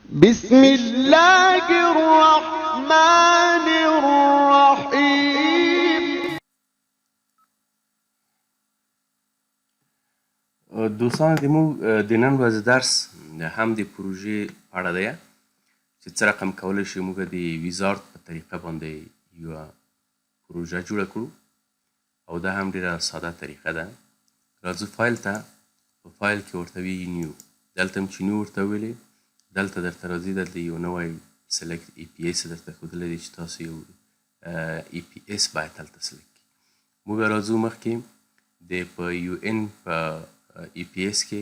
بسم الله الرحمن الرحیم. دوستان زموږ د نن ورځې درس هم د پروژې په اړه دی چې څه رقم کولی شو موږ د ویزارد په طریقه باندې یوه پروژه جوړه کړو او دا هم ډېره ساده طریقه ده. راځو فایل ته. په فایل کې ورته وایي نیو. دلته هم چې نیو ورته ویلې دلته درته راځي دلته یو نوی سلیکټ ای پی ایس درته ښودلی دی چې تاسو یو ای پی ایس باید هلته سلیکټ کړئ. موږ راځو مخکې د په یو ان په ای پی ایس کې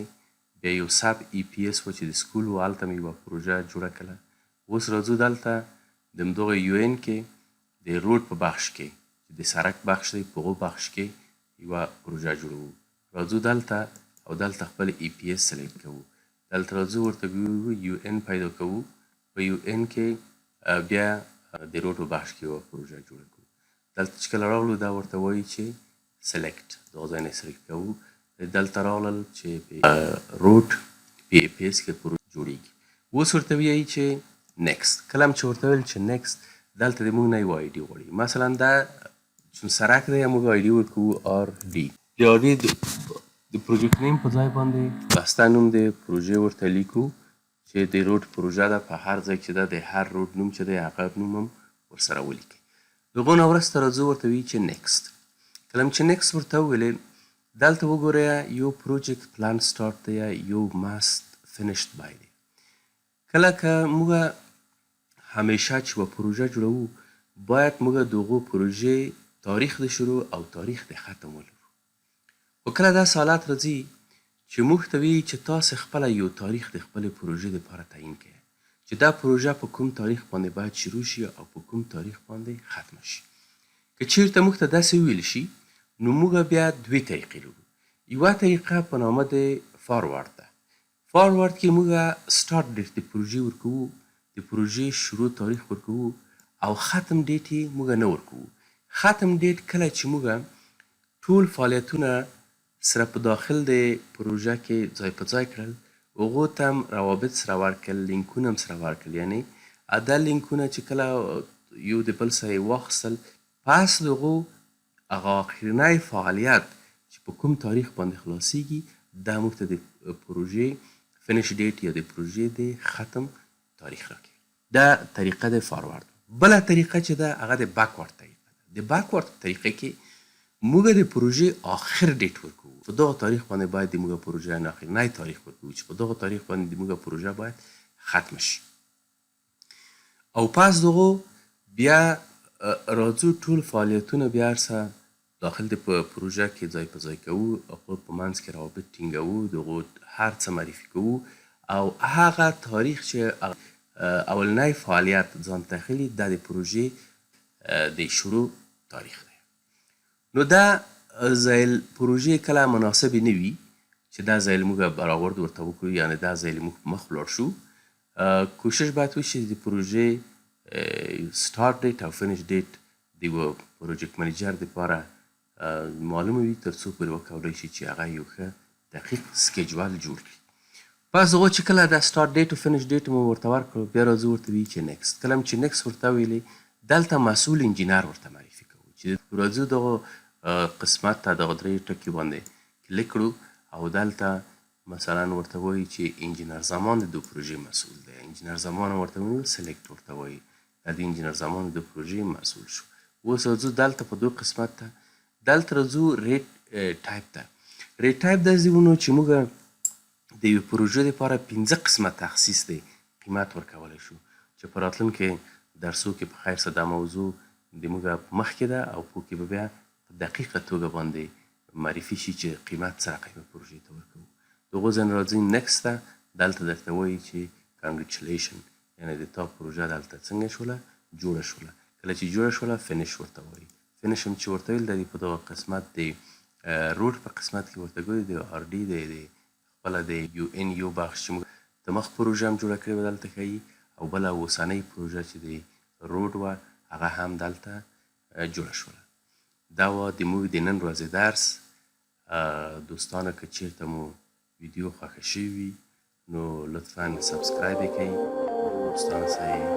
بیا یو سب ای پی ایس و چې د سکول و هلته مې یوه پروژه جوړه کړله. اوس راځو دلته د همدغه یو ان کې د روډ په بخش کې چې د سړک بخش دی په هغو بخش کې یوه پروژه جوړوو. راځو دلته او دلته خپل ای پی ایس سلیکټ کوو. دلته راځو ورته ګورو یو ان پیدا کوو. په یو ان کې بیا د روډ په بخش کې یوه پروژه جوړه کوو. دلته چې کله راغلو دا ورته وایي چې سلیکټ دغه ځای نه سلیکټ کوو. دلته راغلل چې روډ په ای پی ایس کې پروژه جوړیږي. اوس ورته وایي چې نیکست. کله هم چې ورته ویل چې نیکست دلته د موږ نه یو آی ډي غواړي. مثلا دا چون سرک دی موږ آی ډي ورکوو آر ډي. د آر ډي د پروجیکټ نیم په ځای باندې بسته نوم د پروژې ورته لیکو چې د روډ پروژه ده. په هر ځای چې ده د هر روډ نوم چې دی هغه نوم هم ورسره ولیکئ. د هغو نه وروسته راځو ورته وایي چې نیکست. کله چې نیکست ورته وویلې دلته وګورئ یو پروجیکټ پلان سټارټ دی یو ماست فینیشډ بای دی. کله که موږ همیشه چې یوه پروژه جوړوو باید موږ د هغو پروژې تاریخ د شروع او تاریخ د ختم ولرو. خو کله داسې حالات راځي چې موږ ته وایي چې تاسې خپله یو تاریخ د خپلې پروژې دپاره تعیین کړئ چې دا پروژه په کوم تاریخ باندې باید شروع شي او په کوم تاریخ باندې ختمه شي. که چیرته موږ ته داسې وویل شي نو موږ بیا دوې طریقې لرو. یوه طریقه په نامه د فاروارد ده. فاروارد کې موږ سټارټ ډیټ د پروژې ورکوو، د پروژې شروع تاریخ ورکوو او ختم ډیټ یې موږ نه ورکوو. ختم ډیټ کله چې موږ ټول فعالیتونه سره په داخل د پروژه کې ځای په ځای کړل هغو ته هم روابط سره ورکړل، لینکونه هم سره ورکړل. یعنې دا لینکونه چې کله یو د بل سره یې واخیستل پس د هغو هغه آخرنی فعالیت چې په کوم تاریخ باندې خلاصیږي دا موږ ته د پروژې فینیش ډیټ یا د پروژې د ختم تاریخ راکوي. دا طریقه د فاروارد. بله طریقه چې ده هغه د بیکورد طریقه ده. د بیکورد طریقه کې موږ د پروژې آخر ډیټ ورکوو. په دغه تاریخ باندې باید د موږ پروژه آخرنی تاریخ ورکوو چې په دغه تاریخ باندې د موږ پروژه باید ختمه شي. او پس دغو بیا راځو ټول فعالیتونه بیا هر څه داخل د پروژه کې ځای په ځای کوو او په منځ کې روابط ټینګوو، د هغو هر څه معرفي کوو او هغه تاریخ چې اولنی فعالیت ځان ته اخلي دا د پروژې د شروع تاریخ دی. نو دا ځای پروژې کله مناسبې نه وي چې دا ځای موږ برآورد ورته وکړو یعنې دا ځای موږ مخ ولاړ شو. کوشش باید وشي د پروژې سټارټ ډیټ او فینیش ډیټ د یوه پروجیکټ منیجر دپاره معلومه وي تر څو پورې وکولی شي چې هغه یو ښه دقیق سکیجول جوړ کړي. پس هغو چې کله دا سټارټ ډیټ او فینیش ډیټ مو ورته ورکړو بیا راځو ورته وایي چې نیکست. کله چې نیکست ورته ویلې دلته مسؤل انجینر ورته معرفي کوو چې راځو دغه قسمت ته دغه درې ټکي باندې کلیک کړو او دلته مثلا ورته وایي چې انجینر زمان د پروژې مسؤل دی. انجینر زمان ورته وایي سلیکټ ورته وایي دا د انجینر زمان د پروژې مسؤل شو. اوس راځو دلته په دو قسمت ته دلته راځو ریټ ټایپ ته. ریټ ټایپ داسې ونو چې موږ د یوې پروژې دپاره 5 قسمه تخصیص دی قیمت ورکولی شو چې په راتلونکي درسو کې په خیر سره دا موضوع د موږ په مخ کې ده او په کې به بیا په دقیقه توګه باندې معرفي شي چې قیمت څه رقمه پروژې ته ورکوو. د هغو ځای نه راځئ نیکست ته. دلته درته وایي چې کانګریچولیشن یعنې د تا پروژه دلته څنګه شوله جوړه شوله. کله چې جوړه شوله فینیش ورته وایي. فینیش هم چې ورته ویل د په دغه قسمت د روډ په قسمت کې ورته ګوري د آر ډي د خپله د یو ان یو بخش چې موږ د مخ پروژه هم جوړه کړې وه دلته ښیي او بله اوسنۍ پروژه چې د روډ وه هغه هم دلته جوړه شوله. دا وه د موږ د نن ورځې درس. دوستانو که چیرته مو ویډیو خوښه شوې وي نو لطفا سبسکرایب یې کړئ دوستانه سره یې